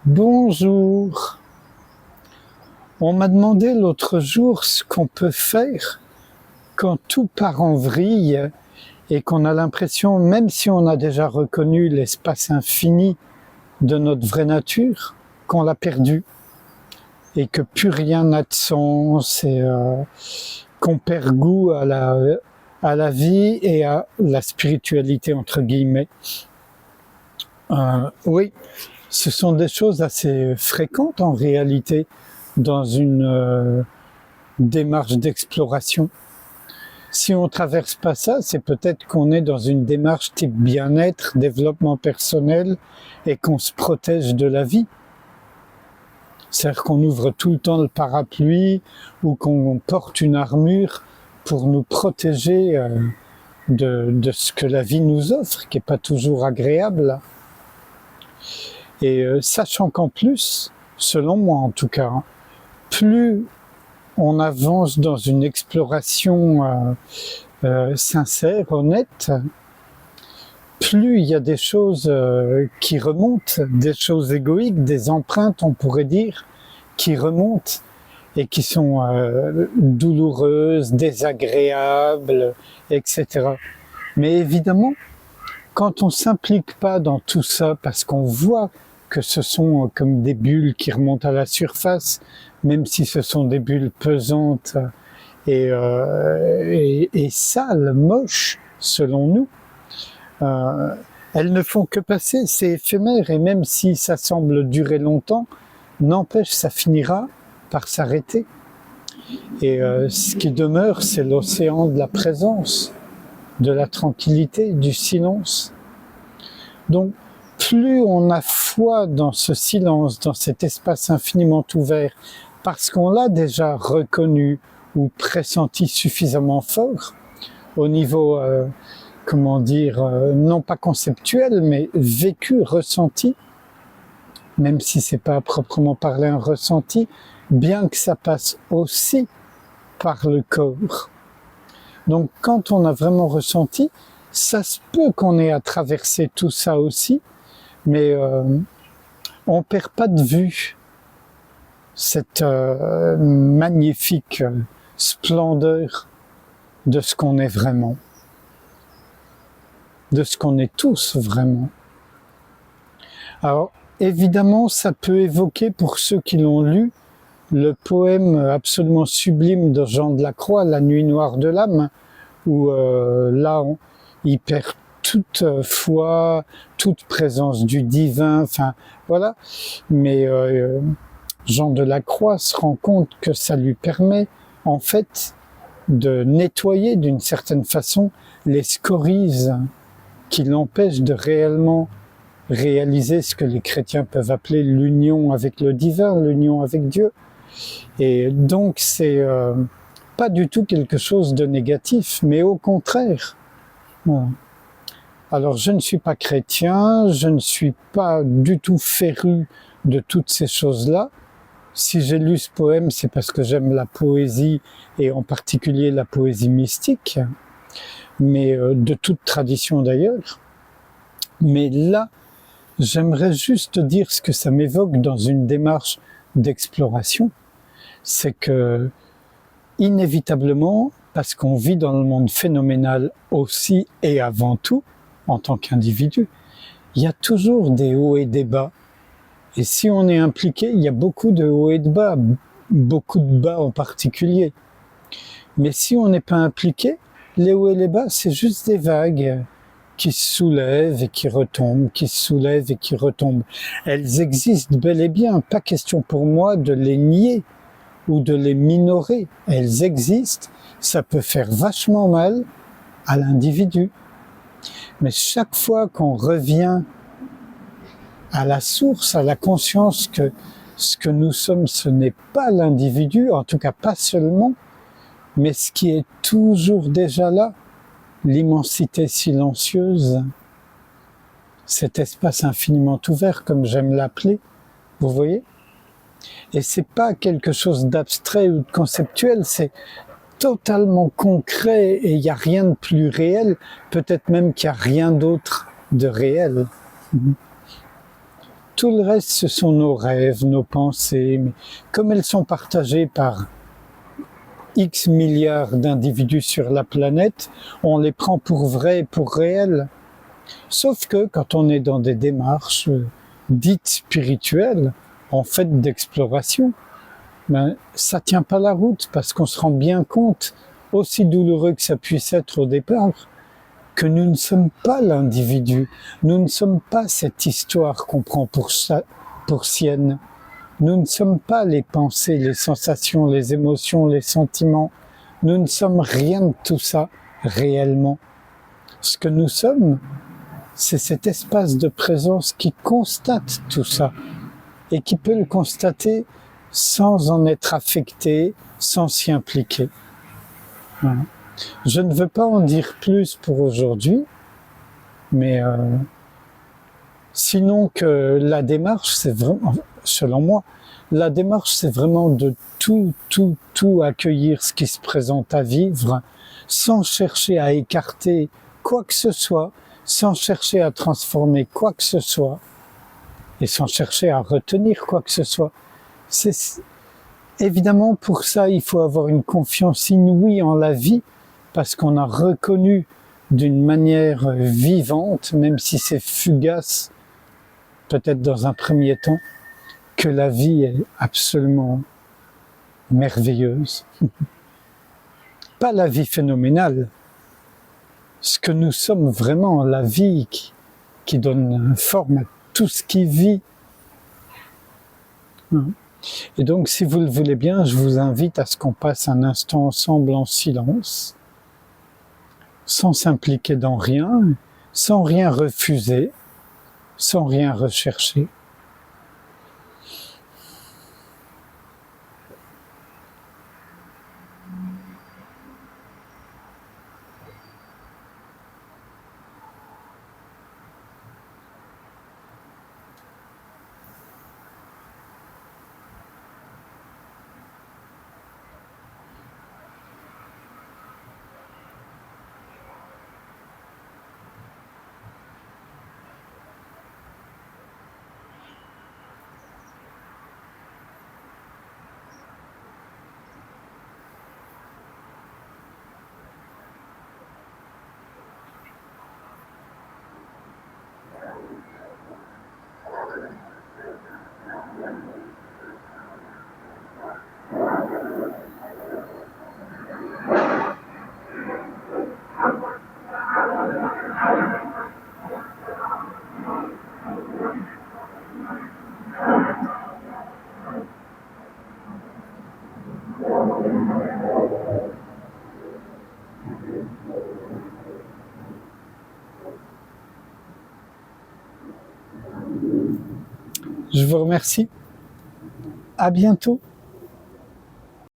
Bonjour. On m'a demandé l'autre jour ce qu'on peut faire quand tout part en vrille et qu'on a l'impression, même si on a déjà reconnu l'espace infini de notre vraie nature, qu'on l'a perdu et que plus rien n'a de sens et qu'on perd goût à la vie et à la spiritualité, entre guillemets. Oui, ce sont des choses assez fréquentes en réalité dans une démarche d'exploration. Si on traverse pas ça, c'est peut-être qu'on est dans une démarche type bien-être, développement personnel et qu'on se protège de la vie. C'est-à-dire qu'on ouvre tout le temps le parapluie ou qu'on porte une armure pour nous protéger de ce que la vie nous offre, qui n'est pas toujours agréable. Et sachant qu'en plus, selon moi en tout cas, plus on avance dans une exploration sincère, honnête, plus il y a des choses qui remontent, des choses égoïques, des empreintes, on pourrait dire, qui remontent et qui sont douloureuses, désagréables, etc. Mais évidemment, quand on ne s'implique pas dans tout ça, parce qu'on voit que ce sont comme des bulles qui remontent à la surface, même si ce sont des bulles pesantes et sales, moches, selon nous, elles ne font que passer, c'est éphémère, et même si ça semble durer longtemps, n'empêche, ça finira par s'arrêter. Et ce qui demeure, c'est l'océan de la présence, de la tranquillité, du silence. Donc, plus on a foi dans ce silence, dans cet espace infiniment ouvert, parce qu'on l'a déjà reconnu ou pressenti suffisamment fort, au niveau, non pas conceptuel, mais vécu, ressenti, même si c'est pas à proprement parler un ressenti, bien que ça passe aussi par le corps. Donc quand on a vraiment ressenti, ça se peut qu'on ait à traverser tout ça aussi, mais on perd pas de vue cette magnifique splendeur de ce qu'on est vraiment, de ce qu'on est tous vraiment. Alors évidemment, ça peut évoquer, pour ceux qui l'ont lu, le poème absolument sublime de Jean de la Croix, La nuit noire de l'âme, où là, il perd toute foi, toute présence du divin, enfin voilà. Mais Jean de la Croix se rend compte que ça lui permet, en fait, de nettoyer d'une certaine façon les scories qui l'empêchent de réellement réaliser ce que les chrétiens peuvent appeler l'union avec le divin, l'union avec Dieu. Et donc c'est pas du tout quelque chose de négatif, mais au contraire. Voilà. Alors je ne suis pas chrétien, je ne suis pas du tout féru de toutes ces choses-là. Si j'ai lu ce poème, c'est parce que j'aime la poésie, et en particulier la poésie mystique, mais de toute tradition d'ailleurs. Mais là, j'aimerais juste dire ce que ça m'évoque dans une démarche d'exploration. C'est que, inévitablement, parce qu'on vit dans le monde phénoménal aussi et avant tout, en tant qu'individu, il y a toujours des hauts et des bas. Et si on est impliqué, il y a beaucoup de hauts et de bas, beaucoup de bas en particulier. Mais si on n'est pas impliqué, les hauts et les bas, c'est juste des vagues qui se soulèvent et qui retombent, qui se soulèvent et qui retombent. Elles existent bel et bien, pas question pour moi de les nier ou de les minorer. Elles existent, ça peut faire vachement mal à l'individu. Mais chaque fois qu'on revient à la source, à la conscience que ce que nous sommes, ce n'est pas l'individu, en tout cas pas seulement, mais ce qui est toujours déjà là, l'immensité silencieuse, cet espace infiniment ouvert, comme j'aime l'appeler, vous voyez? Et c'est pas quelque chose d'abstrait ou de conceptuel, c'est totalement concret et il n'y a rien de plus réel, peut-être même qu'il n'y a rien d'autre de réel. Tout le reste, ce sont nos rêves, nos pensées, mais comme elles sont partagées par X milliards d'individus sur la planète, on les prend pour vraies, pour réelles. Sauf que quand on est dans des démarches dites spirituelles, en fait d'exploration, ben, ça tient pas la route parce qu'on se rend bien compte, aussi douloureux que ça puisse être au départ, que nous ne sommes pas l'individu, nous ne sommes pas cette histoire qu'on prend pour sienne, nous ne sommes pas les pensées, les sensations, les émotions, les sentiments, nous ne sommes rien de tout ça réellement. Ce que nous sommes, c'est cet espace de présence qui constate tout ça et qui peut le constater sans en être affecté, sans s'y impliquer. Voilà. Je ne veux pas en dire plus pour aujourd'hui, mais sinon que la démarche, c'est vraiment, selon moi, la démarche, c'est vraiment de tout accueillir ce qui se présente à vivre, sans chercher à écarter quoi que ce soit, sans chercher à transformer quoi que ce soit, et sans chercher à retenir quoi que ce soit. Évidemment, pour ça, il faut avoir une confiance inouïe en la vie, parce qu'on a reconnu d'une manière vivante, même si c'est fugace, peut-être dans un premier temps, que la vie est absolument merveilleuse. Pas la vie phénoménale, ce que nous sommes vraiment, la vie qui donne forme à tout ce qui vit. Et donc, si vous le voulez bien, je vous invite à ce qu'on passe un instant ensemble en silence, sans s'impliquer dans rien, sans rien refuser, sans rien rechercher. Je vous remercie. À bientôt.